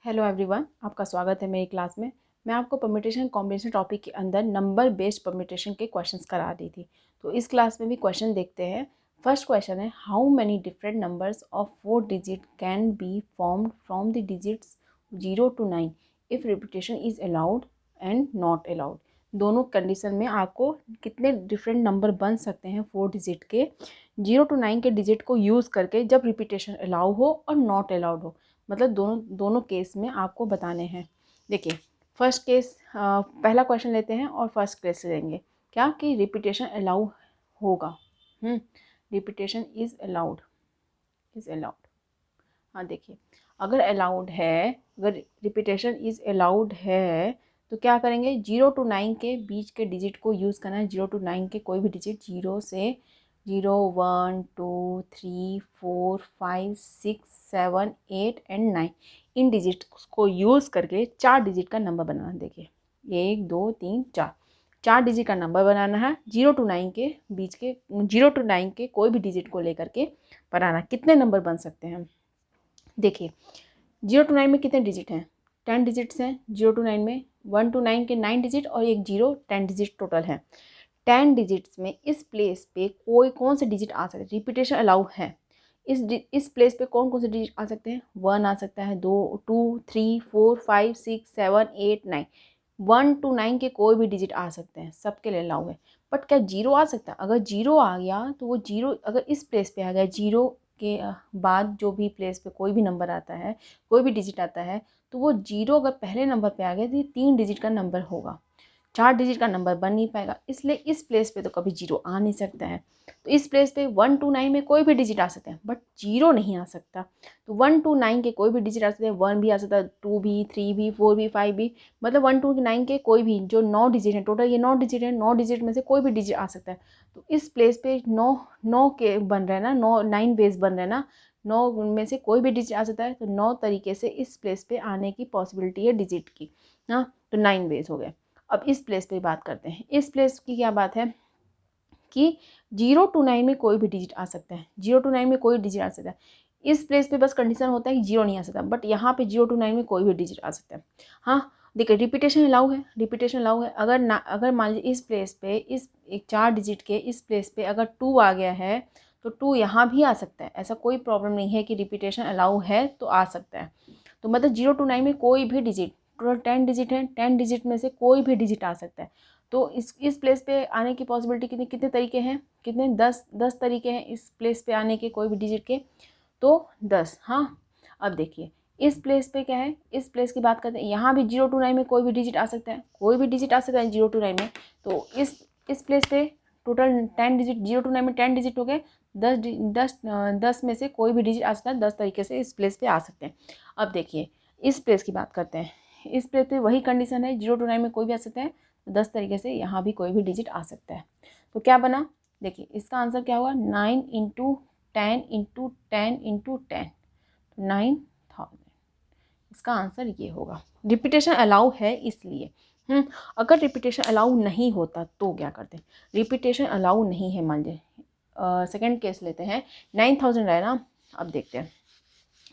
Hello everyone, आपका स्वागत है मेरी क्लास में। मैं आपको परम्यूटेशन कॉम्बिनेशन टॉपिक के अंदर नंबर बेस्ड परम्यूटेशन के क्वेश्चंस करा रही थी। तो इस क्लास में भी क्वेश्चन देखते हैं। फर्स्ट क्वेश्चन है, how many different numbers of 4 digit can be formed from the digits 0 to 9 if repetition is allowed and not allowed. दोनों कंडीशन में आपको कितने डिफरेंट नंबर बन सकते हैं 4 डिजिट के 0 to 9 के डिजिट को यूज़ करके, जब रिपीटेशन अलाउ हो और नॉट अलाउड हो। मतलब दोनों केस में आपको बताने हैं। देखिए फर्स्ट केस, पहला क्वेश्चन लेते हैं और फर्स्ट केस लेंगे। क्या कि रिपीटेशन अलाउ होगा। रिपीटेशन इज़ अलाउड, हाँ देखिए, अगर अलाउड है, अगर रिपीटेशन इज़ अलाउड है तो क्या करेंगे, 0 to 9 के बीच के डिजिट को यूज़ करना है। 0 to 9 के कोई भी डिजिट, 0 से 0, 1, 2, 3, 4, 5, 6, 7, 8 एंड 9, इन डिजिट को यूज़ करके 4 डिजिट का नंबर बनाना। देखिए 1, 2, 3, 4 डिजिट का नंबर बनाना है। 0 to 9 के बीच के, 0 to 9 के कोई भी डिजिट को लेकर के बनाना। कितने नंबर बन सकते हैं? देखिए 0 to 9 में कितने डिजिट हैं? 10 डिजिट्स हैं 0 to 9 में। 1 to 9 के 9 डिजिट और एक 0, 10 डिजिट टोटल है। 10 डिजिट्स में इस प्लेस पे कौन से डिजिट आ सकते हैं? रिपीटेशन अलाउ है। इस प्लेस पे कौन कौन से डिजिट आ सकते हैं? 1 आ सकता है, 2, 2, 3, 4, 5, 6, 7, 8, 9। 1 to 9 के कोई भी डिजिट आ सकते हैं, सबके लिए अलाउ है। बट क्या 0 आ सकता है? अगर 0 आ गया तो वो 0 अगर इस प्लेस पे आ गया, 0 के बाद जो भी प्लेस पे कोई भी नंबर आता है, कोई भी डिजिट आता है, तो वो 0 अगर पहले नंबर पे आ गया तो ये 3 डिजिट का नंबर होगा, 4 डिजिट का नंबर बन नहीं पाएगा। इसलिए इस प्लेस पे तो कभी 0 आ नहीं सकता है। तो इस प्लेस पे 1 to 9 में कोई भी डिजिट आ सकता है, बट 0 नहीं आ सकता। तो 1 to 9 के कोई भी डिजिट आ सकते हैं। 1 भी आ सकता है, 2 भी, 3 भी, 4 भी, 5 भी। मतलब 1 to 9 के कोई भी, जो 9 डिजिट है टोटल, ये 9 डिजिट है, 9 डिजिट में से कोई भी डिजिट आ सकता है। तो इस प्लेस पे 9 के बन रहे हैं ना, 9 बेस बन रहे हैं ना, 9 में से कोई भी डिजिट आ सकता है। तो 9 तरीके से इस प्लेस पे आने की पॉसिबिलिटी है डिजिट की ना। तो 9 बेस हो गए। अब इस प्लेस पे बात करते हैं। इस प्लेस की क्या बात है कि 0 to 9 में कोई भी डिजिट आ सकता है। 0 to 9 में कोई डिजिट आ सकता है। इस प्लेस पे बस कंडीशन होता है कि 0 नहीं आ सकता, बट यहाँ पे 0 to 9 में कोई भी डिजिट आ सकता है। हाँ देखिए, रिपीटेशन अलाउ है, रिपीटेशन अलाउ है। अगर मान लीजिए इस प्लेस पे, इस एक 4 डिजिट के इस प्लेस पे अगर 2 आ गया है तो 2 यहाँ भी आ सकता है। ऐसा कोई प्रॉब्लम नहीं है कि रिपीटेशन अलाउ है तो आ सकता है। तो मतलब 0 to 9 में कोई भी डिजिट, टोटल 10 डिजिट है, 10 डिजिट में से कोई भी डिजिट आ सकता है। तो इस प्लेस पे आने की पॉसिबिलिटी कितने तरीके हैं? कितने? 10 तरीके हैं इस प्लेस पे आने के कोई भी डिजिट के। तो 10। हाँ अब देखिए इस प्लेस पे क्या है, इस प्लेस की बात करते हैं। यहाँ भी 0 to 9 में कोई भी डिजिट आ सकता है, कोई भी डिजिट आ सकता है 0 to 9 में। तो इस प्लेस पे टोटल 10 डिजिट, 0 to 9 में 10 डिजिट हो गए। 10 में से कोई भी डिजिट आ सकता है। 10 तरीके से इस प्लेस पे आ सकते हैं। अब देखिए इस प्लेस की बात करते हैं। इस प्लेस पे वही कंडीशन है, 0 to 9 में कोई भी आ सकता है। 10 तरीके से यहाँ भी कोई भी डिजिट आ सकता है। तो क्या बना? देखिए इसका आंसर क्या होगा? 9 × 10 × 10 × 10, 9000। इसका आंसर ये होगा। रिपीटेशन अलाउ है इसलिए। अगर रिपीटेशन अलाउ नहीं होता तो क्या करते? रिपीटेशन अलाउ नहीं है, मान लीजिए सेकेंड केस लेते हैं। 9000 है ना। अब देखते हैं,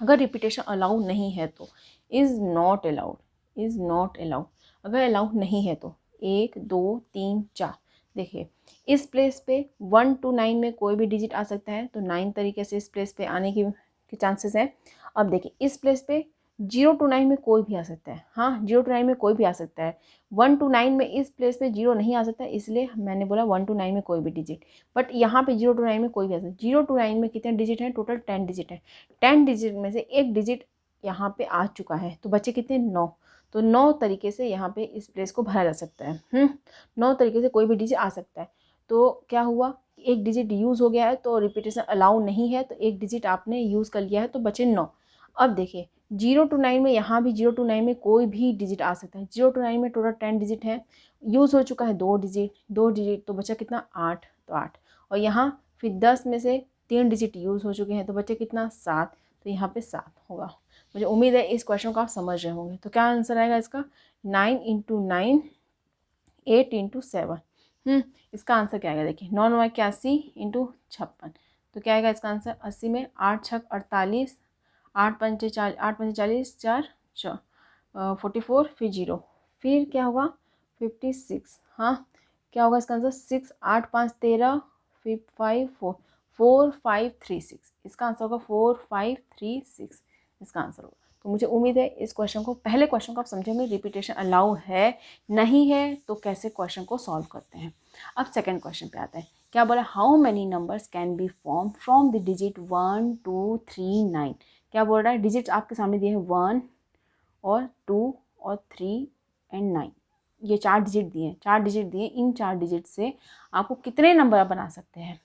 अगर रिपीटेशन अलाउ नहीं है तो is not allowed, is not allowed. अगर अलाउड नहीं है तो 1, 2, 3, 4। देखिए इस प्लेस पे 1 to 9 में कोई भी डिजिट आ सकता है। तो 9 तरीके से इस प्लेस पे आने के चांसेस हैं। अब देखिए इस प्लेस पे 0 to 9 में कोई भी आ सकता है। हाँ 0 to 9 में कोई भी आ सकता है। 1 to 9 में इस प्लेस पे 0 नहीं आ सकता, इसलिए मैंने बोला 1 to 9 में कोई भी डिजिट। बट यहाँ पे 0 to 9 में कोई भी आ सकता है। 0 to 9 में कितने डिजिट हैं? टोटल 10 डिजिट है। 10 डिजिट में से एक डिजिट यहाँ पे आ चुका है, तो बचे कितने? 9। तो 9 तरीके से यहाँ पे इस प्लेस को भरा जा सकता है। 9 तरीके से कोई भी डिजिट आ सकता है। तो क्या हुआ, एक डिजिट यूज़ हो गया है तो रिपीटेशन अलाउ नहीं है, तो एक डिजिट आपने यूज़ कर लिया है, तो बचे 9। अब देखिए 0 to 9 में, यहाँ भी 0 to 9 में कोई भी डिजिट आ सकता है। 0 to 9 में टोटल 10 डिजिट है, यूज़ हो चुका है 2 डिजिट, तो बचा कितना? 8। तो 8। और यहाँ फिर 10 में से 3 डिजिट यूज़ हो चुके हैं, तो बचे कितना? 7। तो यहाँ पे 7 होगा। मुझे उम्मीद है इस क्वेश्चन को आप समझ रहे होंगे। तो क्या आंसर आएगा इसका? 9 × 9, 8 × 7। इसका आंसर क्या आएगा? देखिए 9 9 81 × 56। तो क्या आएगा इसका आंसर? 80 में 8 छक 48, 8 पंचे 40, 4 44, फिर 0, फिर क्या होगा 56, हाँ क्या होगा इसका आंसर 6, 8, 5, 13, फिर 5, 4, 4, 5, 3, 6, इसका आंसर होगा 4, 5, 3, 6 इसका आंसर होगा। तो मुझे उम्मीद है इस क्वेश्चन को, पहले क्वेश्चन को आप समझेंगे, रिपीटेशन अलाउ है नहीं है तो कैसे क्वेश्चन को सॉल्व करते हैं। अब सेकंड क्वेश्चन पे आते हैं। क्या बोला, how many numbers can be form from the digit 1, 2, 3, 9। क्या बोल रहा है, डिजिट्स आपके सामने दिए हैं 1 और 2 और 3 एंड 9, ये 4 डिजिट दिए हैं, 4 डिजिट दिए, इन 4 डिजिट से आपको कितने नंबर आप बना सकते हैं।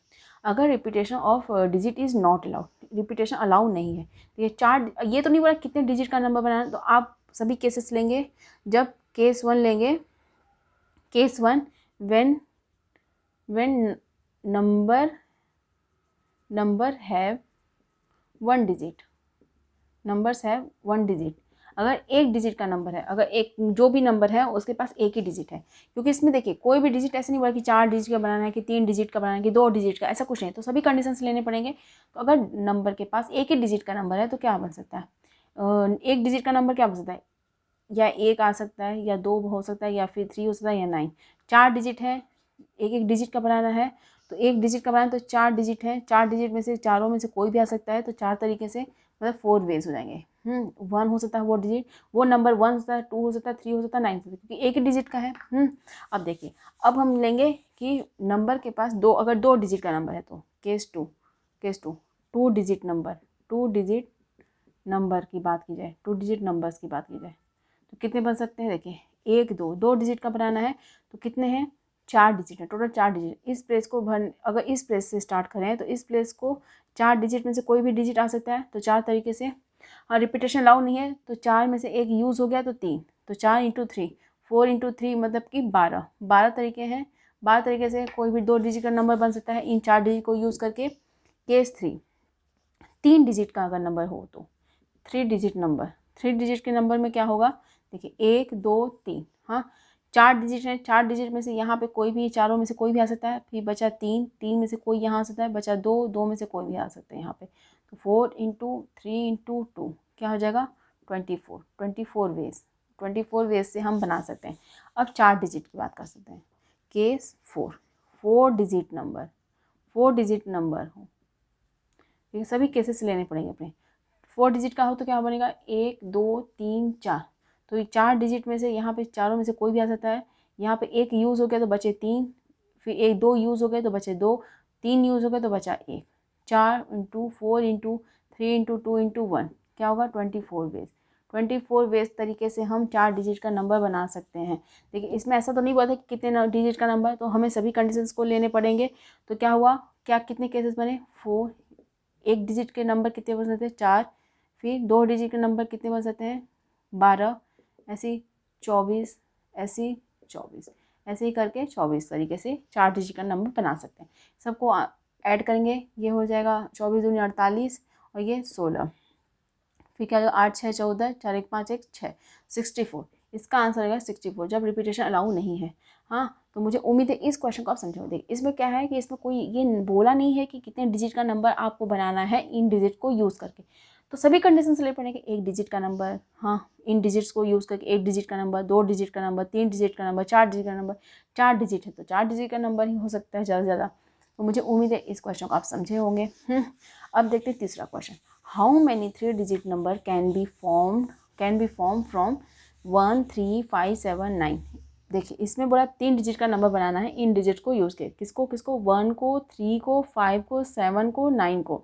अगर repetition of digit is not allowed, repetition allow नहीं है, तो ये 4, ये तो नहीं बोला कितने डिजिट का नंबर बनाना, तो आप सभी केसेस लेंगे। जब केस 1 लेंगे, case 1 when number have 1 digit, numbers है 1 डिजिट। अगर एक डिजिट का नंबर है, अगर एक जो भी नंबर है उसके पास एक ही डिजिट है, क्योंकि इसमें देखिए कोई भी डिजिट ऐसे नहीं बोला कि 4 डिजिट का बनाना है, कि 3 डिजिट का बनाना है, कि 2 डिजिट का, ऐसा कुछ नहीं, तो सभी कंडीशंस लेने पड़ेंगे। तो अगर नंबर के पास एक ही डिजिट का नंबर है तो क्या बन सकता है, एक डिजिट का नंबर क्या बन सकता है, या 1 आ सकता है, या 2 हो सकता है, या फिर 3 हो सकता है, या 9। 4 डिजिट है, एक एक डिजिट का बनाना है, तो एक डिजिट का बनाना है तो 4 डिजिट है, 4 डिजिट में से चारों में से कोई भी आ सकता है, तो 4 तरीके से मतलब 4 वेज हो जाएंगे। 1 हो सकता है वो डिजिट, वो नंबर 1 हो सकता है, 2 हो सकता है, 3 हो सकता है, 9 हो सकता है, क्योंकि एक ही डिजिट का है। अब देखिए, अब हम लेंगे कि नंबर के पास दो, अगर 2 डिजिट का नंबर है तो case two 2 digit number, 2 digit number की बात की जाए, 2 डिजिट नंबर्स की बात की जाए तो कितने बन सकते हैं। देखिए 1, 2, 2 डिजिट का बनाना है तो कितने हैं, 4 डिजिट है, टोटल 4 डिजिट। इस प्लेस को अगर इस प्लेस से स्टार्ट करें तो इस प्लेस को 4 डिजिट में से कोई भी डिजिट आ सकता है, तो 4 तरीके से। हाँ, रिपीटेशन अलाउ नहीं है तो 4 में से एक यूज़ हो गया तो 3, तो 4 इंटू 3, 4 इंटू 3 मतलब कि 12 तरीके हैं। 12 तरीके से कोई भी 2 डिजिट का नंबर बन सकता है इन 4 डिजिट को यूज़ करके। केस 3, 3 डिजिट का अगर नंबर हो तो 3 डिजिट नंबर, 3 डिजिट के नंबर में क्या होगा, देखिए 1, 2, 3, हाँ 4 डिजिट है, 4 डिजिट में से यहाँ पे कोई भी, चारों में से कोई भी आ सकता है, फिर बचा 3, 3 में से कोई यहाँ आ सकता है, बचा 2, 2 में से कोई भी आ सकता है यहाँ पे। तो 4 इंटू 3 इंटू 2 क्या हो जाएगा 24, 24 वेज से हम बना सकते हैं। अब 4 डिजिट की बात कर सकते हैं। Case 4, 4 digit number, 4 digit number हो, ये सभी केसेस लेने पड़ेंगे अपने। 4 डिजिट का हो तो क्या बनेगा, 1, 2, 3, 4, तो ये 4 डिजिट में से यहाँ पे चारों में से कोई भी आ सकता है। यहाँ पे 1 यूज़ हो गया तो बचे 3, फिर 1, 2 यूज़ हो गए तो बचे 2, 3 यूज़ हो गए तो बचा 1। 4 इंटू 4 इंटू 3 इंटू 2 इंटू 1 क्या होगा 24 वेज। 24 वेज तरीके से हम 4 डिजिट का नंबर बना सकते हैं। देखिए इसमें ऐसा तो नहीं बोला था कि कितने डिजिट का नंबर, तो हमें सभी कंडीशंस को लेने पड़ेंगे। तो क्या हुआ, क्या कितने केसेस बने, 4, एक डिजिट के नंबर कितने बन सकते हैं 4, फिर 2 डिजिट के नंबर कितने बन सकते हैं 12, ऐसे 24, ऐसे 24, ऐसे ही करके 24 तरीके से 4 डिजिट का नंबर बना सकते हैं। सबको ऐड करेंगे, ये हो जाएगा 24 दूनी 48 और ये 16, फिर क्या होगा 8, 6, 14, 4, 1, 5, 1, 6, 64। इसका आंसर होगा 64 जब रिपीटेशन अलाउ नहीं है। हाँ, तो मुझे उम्मीद है इस क्वेश्चन को आप समझो। देखिए इसमें क्या है कि इसमें कोई ये बोला नहीं है कि कितने डिजिट का नंबर आपको बनाना है इन डिजिट को यूज़ करके, तो सभी कंडीशन से ले पड़ेंगे। एक डिजिट का नंबर, हाँ इन डिजिट्स को यूज़ करके, एक डिजिट का नंबर, 2 डिजिट का नंबर, 3 डिजिट का नंबर, 4 डिजिट का नंबर। 4 डिजिट है तो 4 डिजिट का नंबर ही हो सकता है ज़्यादा से ज़्यादा। तो मुझे उम्मीद है इस क्वेश्चन को आप समझे होंगे। अब देखते हैं तीसरा question. How many 3 digit number can be form from 1, 3, 5, 7, 9। देखिए इसमें बोला 3 डिजिट का नंबर बनाना है इन डिजिट को यूज़ के, किसको 1 को, 3 को, 5 को, 7 को, 9 को,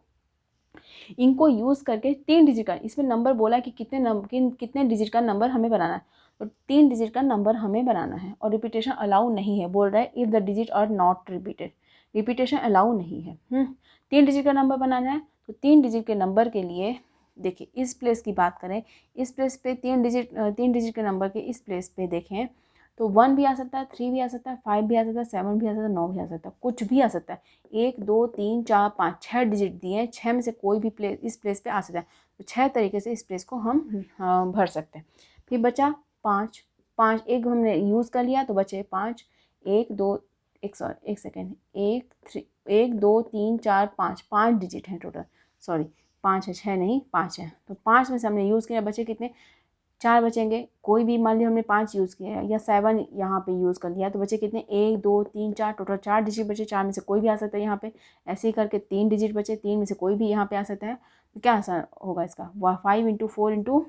इनको यूज़ करके 3 डिजिट का, इसमें नंबर बोला कि कितने डिजिट का नंबर हमें बनाना है, तो 3 डिजिट का नंबर हमें बनाना है। और रिपीटेशन अलाउ नहीं है, बोल रहा है if the digit are not repeated, repetition allow नहीं है। 3 डिजिट का नंबर बनाना है, तो 3 डिजिट के नंबर के लिए देखिए इस प्लेस की बात करें, इस प्लेस पे 3 डिजिट के नंबर के इस प्लेस पे देखें तो 1 भी आ सकता है, 3 भी आ सकता है, 5 भी आ सकता है, 7 भी आ सकता है, 9 भी आ सकता है, कुछ भी आ सकता है। 1, 2, 3, 4, 5, 6 डिजिट दिए हैं, 6 में से कोई भी प्लेस इस प्लेस पे आ सकता है, तो 6 तरीके से इस प्लेस को हम भर सकते हैं। फिर बचा 5, 5 एक हमने यूज़ कर लिया तो बचे 5, 1, 2, 1 सेकेंड, 1, 2, 3, 4, 5, 5 डिजिट हैं टोटल, सॉरी 5 है, 6 नहीं 5 है, तो 5 में से हमने यूज़ किया, बचे कितने 4 बचेंगे, कोई भी मान लीजिए हमने 5 यूज़ किए हैं या 7 यहाँ पे यूज़ कर लिया, तो बचे कितने 1 2 3 4, टोटल 4 डिजिट बचे। 4 में से कोई भी आ सकता है यहाँ पे, ऐसे ही करके 3 डिजिट बचे, 3 में से कोई भी यहाँ पे आ सकता है। तो क्या आंसर होगा इसका? 5 इंटू 4 इंटू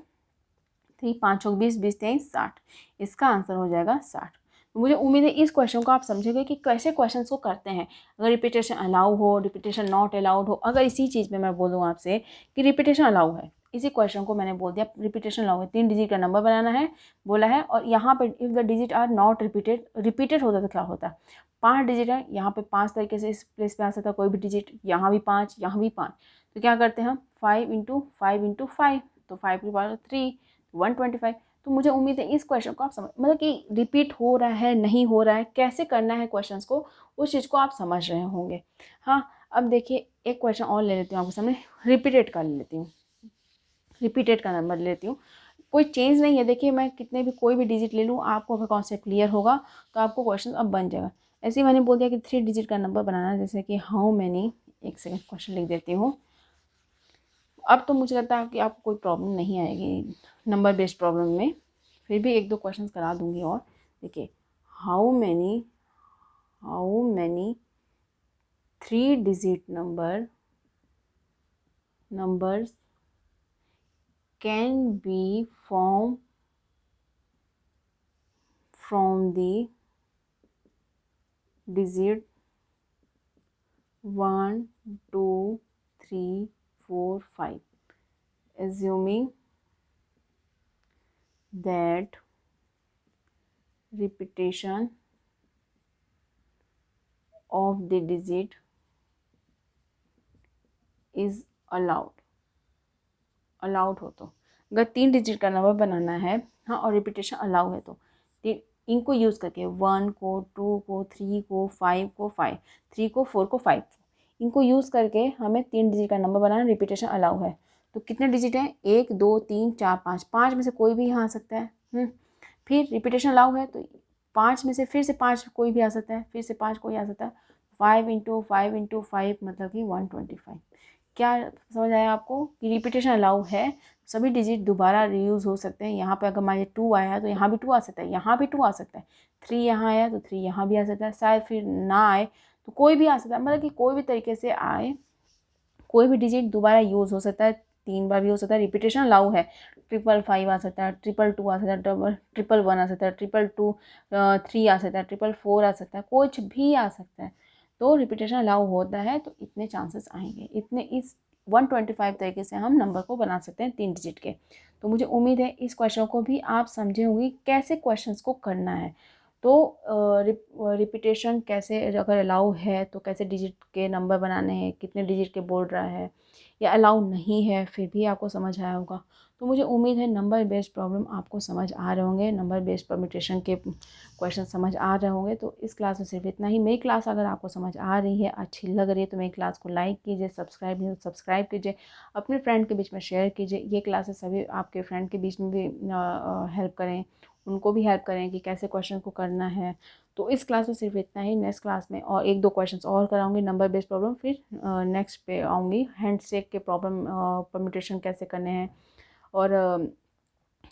3, 5 और 20, 20 23 60। इसका आंसर हो जाएगा 60। तो मुझे उम्मीद है इस क्वेश्चन को आप समझोगे कि कैसे क्वेश्चन को करते हैं। अगर रिपीटेशन अलाउ हो, रिपीटेशन नॉट अलाउड हो, अगर इसी चीज़ में मैं बोलूँ आपसे कि रिपीटेशन अलाउ है, इसी क्वेश्चन को मैंने बोल दिया रिपीटेशन अलाउ है, 3 डिजिट का नंबर बनाना है बोला है, और यहाँ पर if the digit are not repeated होता तो क्या होता? 5 डिजिट है, यहाँ पे 5 तरीके से इस प्लेस पे आ सकता है कोई भी डिजिट, यहाँ भी 5, यहाँ भी 5। तो क्या करते हैं हम 5 इंटू 5 इंटू 5, तो 5 की पावर 3, 125। तो मुझे उम्मीद है इस क्वेश्चन को आप समझ, मतलब कि रिपीट हो रहा है नहीं हो रहा है, कैसे करना है क्वेश्चंस को, उस चीज़ को आप समझ रहे होंगे। हाँ, अब देखिए एक क्वेश्चन और ले लेती हूँ आपके सामने, रिपीटेड का ले लेती हूँ, रिपीटेड का नंबर ले लेती हूँ। कोई चेंज नहीं है, देखिए मैं कितने भी कोई भी डिजिट ले लूँ, आपको अगर कॉन्सेप्ट क्लियर होगा तो आपको क्वेश्चन अब बन जाएगा। ऐसे ही मैंने बोल दिया कि 3 डिजिट का नंबर बनाना है, जैसे कि हाउ मैनी, एक सेकेंड क्वेश्चन लिख देती हूँ। अब तो मुझे लगता है कि आपको कोई प्रॉब्लम नहीं आएगी नंबर बेस्ड प्रॉब्लम में, फिर भी एक दो क्वेश्चंस करा दूंगी। और देखिए, how many 3 digit numbers can be form from the digit 1 2 3 4 5, assuming that repetition of the digit is allowed हो। तो अगर 3 डिजिट का नंबर बनाना है, हाँ, और रिपीटेशन अलाउ है, तो इनको यूज़ करके 1 को 2 को 3 को 5 को 5, 3 को 4 को 5, इनको यूज़ करके हमें 3 डिजिट का नंबर बनाना, रिपीटेशन अलाउ है। तो कितने डिजिट हैं? 1 2 3 4 5, 5 में से कोई भी यहाँ आ सकता है। फिर रिपीटेशन अलाउ है, तो 5 में से फिर से 5 कोई भी आ सकता है, फिर से 5 कोई आ सकता है। 5 इंटू 5 इंटू 5 मतलब कि 125। क्या समझ आया आपको कि रिपीटेशन अलाउ है, सभी डिजिट दोबारा रीयूज़ हो सकते हैं। यहाँ पे अगर मान लीजिए 2 आया है तो यहाँ भी 2 आ सकता है, यहाँ भी 2 आ सकता है, 3 यहाँ आया तो 3 यहाँ भी आ सकता है, शायद फिर ना आए तो कोई भी आ सकता है, मतलब कि कोई भी तरीके से आए, कोई भी डिजिट दोबारा यूज़ हो सकता है, 3 बार भी हो सकता है। रिपीटेशन अलाउ है, 555 आ सकता है, 222 आ सकता है, 111 आ सकता है, 223 आ सकता है, 444 आ सकता है, कुछ भी आ सकता है। तो रिपीटेशन अलाउ होता है तो इतने चांसेस आएंगे, इतने इस 125 तरीके से हम नंबर को बना सकते हैं 3 डिजिट के। तो मुझे उम्मीद है इस क्वेश्चन को भी आप समझे होंगे कैसे क्वेश्चंस को करना है। तो रिपीटेशन कैसे अगर अलाउ है तो कैसे डिजिट के नंबर बनाने हैं, कितने डिजिट के बोल रहा है, या अलाउ नहीं है फिर भी आपको समझ आया होगा। तो मुझे उम्मीद है नंबर बेस्ड प्रॉब्लम आपको समझ आ रहे होंगे, नंबर बेस्ड परम्यूटेशन के क्वेश्चन समझ आ रहे होंगे। तो इस क्लास में सिर्फ इतना ही। मेरी क्लास अगर आपको समझ आ रही है, अच्छी लग रही है, तो मेरी क्लास को लाइक कीजिए, सब्सक्राइब कीजिए, अपने फ्रेंड के बीच में शेयर कीजिए। ये क्लासेस सभी आपके फ्रेंड के बीच में भी हेल्प करें, उनको भी हेल्प करें कि कैसे क्वेश्चन को करना है। तो इस क्लास में सिर्फ इतना ही। नेक्स्ट क्लास में और 1-2 क्वेश्चंस और कराऊंगी नंबर बेस्ड प्रॉब्लम, फिर नेक्स्ट पे आऊँगी हैंडशेक के प्रॉब्लम, परम्यूटेशन कैसे करने हैं, और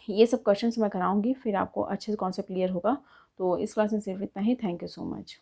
ये सब क्वेश्चंस मैं कराऊंगी, फिर आपको अच्छे से कॉन्सेप्ट क्लियर होगा। तो इस क्लास में सिर्फ इतना ही। Thank you so much.